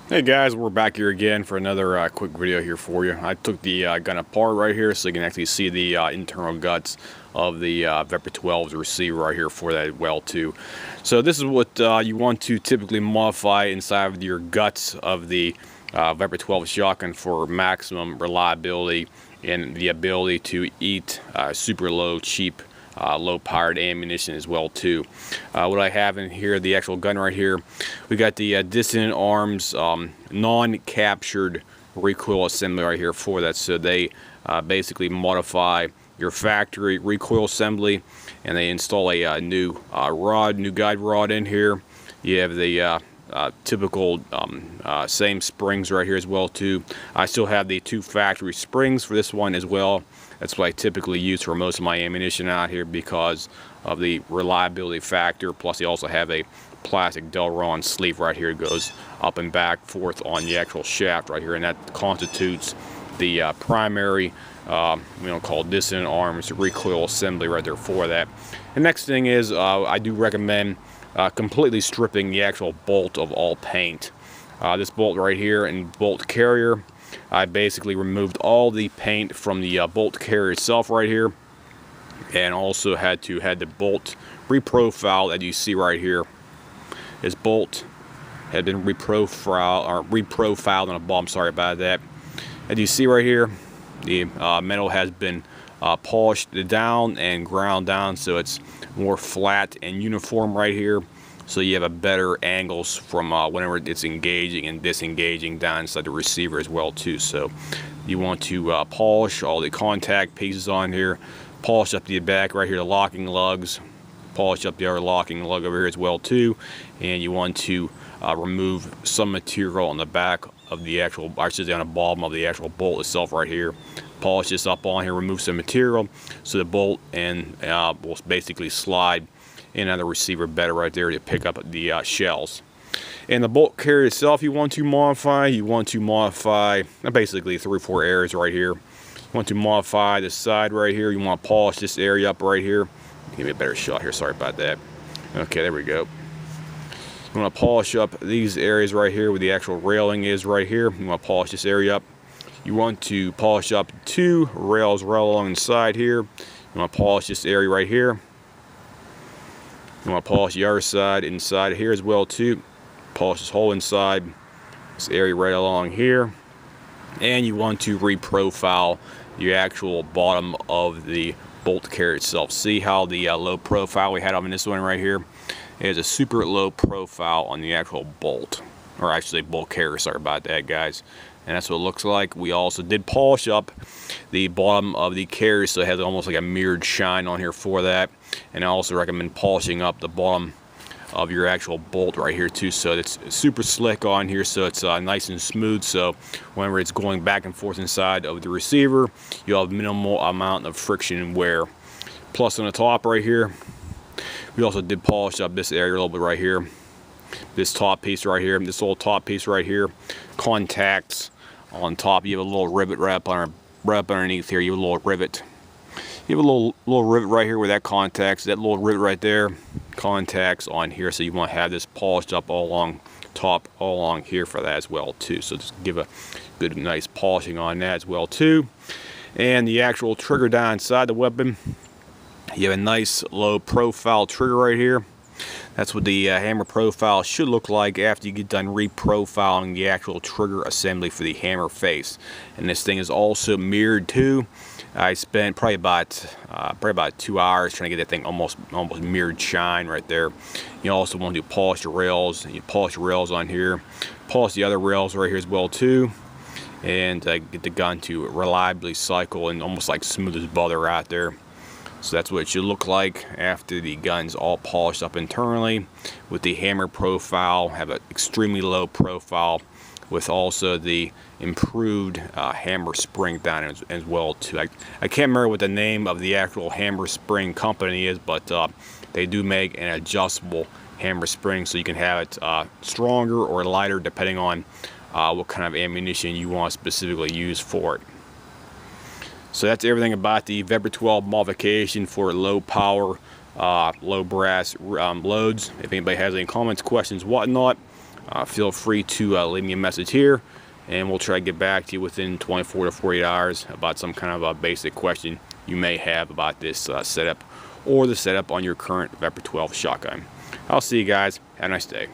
Hey guys, we're back here again for another quick video here for you. I took the gun apart right here so you can actually see the internal guts of the Vepr-12's receiver right here for that well too. So this is what you want to typically modify inside of your guts of the Vepr-12 shotgun for maximum reliability and the ability to eat super low, cheap low-powered ammunition as well too. What I have in here, the actual gun right here, we got the dissonant arms non-captured recoil assembly right here for that. So they basically modify your factory recoil assembly, and they install a new guide rod in here. You have the typical same springs right here as well too. I still have the two factory springs for this one as well. That's what I typically use for most of my ammunition out here because of the reliability factor. Plus they also have a plastic Delron sleeve right here. It goes up and back forth on the actual shaft right here, and that constitutes the primary called dissonant arms recoil assembly right there for that. The next thing is I do recommend completely stripping the actual bolt of all paint. This bolt right here and bolt carrier, I basically removed all the paint from the bolt carrier itself right here, and also had the bolt reprofiled. That you see right here, this bolt had been reprofiled on the bottom. Sorry about that. As you see right here, the metal has been polished down and ground down so it's more flat and uniform right here, so you have a better angles from whenever it's engaging and disengaging down inside the receiver as well too. So you want to polish all the contact pieces on here, polish up the back right here, the locking lugs, polish up the other locking lug over here as well too, and you want to remove some material on the back of the actual, I should say on the bottom of the actual bolt itself right here. Polish this up on here, remove some material so the bolt and will basically slide in on the receiver better right there to pick up the shells. And the bolt carrier itself, you want to modify basically 3 or 4 areas right here. You want to modify the side right here. You want to polish this area up right here. Give me a better shot here, sorry about that. Okay, there we go. You want to polish up these areas right here where the actual railing is right here. You want to polish this area up. You want to polish up 2 rails right along the side here. You want to polish this area right here. You want to polish the other side inside here as well too. Polish this whole inside, this area right along here. And you want to reprofile the actual bottom of the bolt carrier itself. See how the low profile we had on this one right here? It has a super low profile on the actual bolt, or actually bolt carrier, sorry about that guys. And that's what it looks like. We also did polish up the bottom of the carrier so it has almost like a mirrored shine on here for that. And I also recommend polishing up the bottom of your actual bolt right here too, so it's super slick on here, so it's nice and smooth, so whenever it's going back and forth inside of the receiver, you'll have minimal amount of friction and wear. Plus on the top right here, we also did polish up this area a little bit right here. This top piece right here, this little top piece right here, contacts on top. You have a little rivet right up underneath here. You have a little rivet. You have a little rivet right here where that contacts. That little rivet right there contacts on here. So you want to have this polished up all along top, all along here for that as well too. So just give a good, nice polishing on that as well too. And the actual trigger down inside the weapon, you have a nice low profile trigger right here. That's what the hammer profile should look like after you get done reprofiling the actual trigger assembly for the hammer face. And this thing is also mirrored too. I spent probably about 2 hours trying to get that thing almost mirrored shine right there. You also want to polish your rails. You polish your rails on here, polish the other rails right here as well too, and get the gun to reliably cycle and almost like smooth as butter out there. So that's what it should look like after the gun's all polished up internally. With the hammer profile, have an extremely low profile, with also the improved hammer spring down as well too. I can't remember what the name of the actual hammer spring company is, but they do make an adjustable hammer spring, so you can have it stronger or lighter depending on what kind of ammunition you want to specifically use for it. So that's everything about the Vepr-12 modification for low power, low brass loads. If anybody has any comments, questions, whatnot, feel free to leave me a message here, and we'll try to get back to you within 24 to 48 hours about some kind of a basic question you may have about this setup or the setup on your current Vepr-12 shotgun. I'll see you guys. Have a nice day.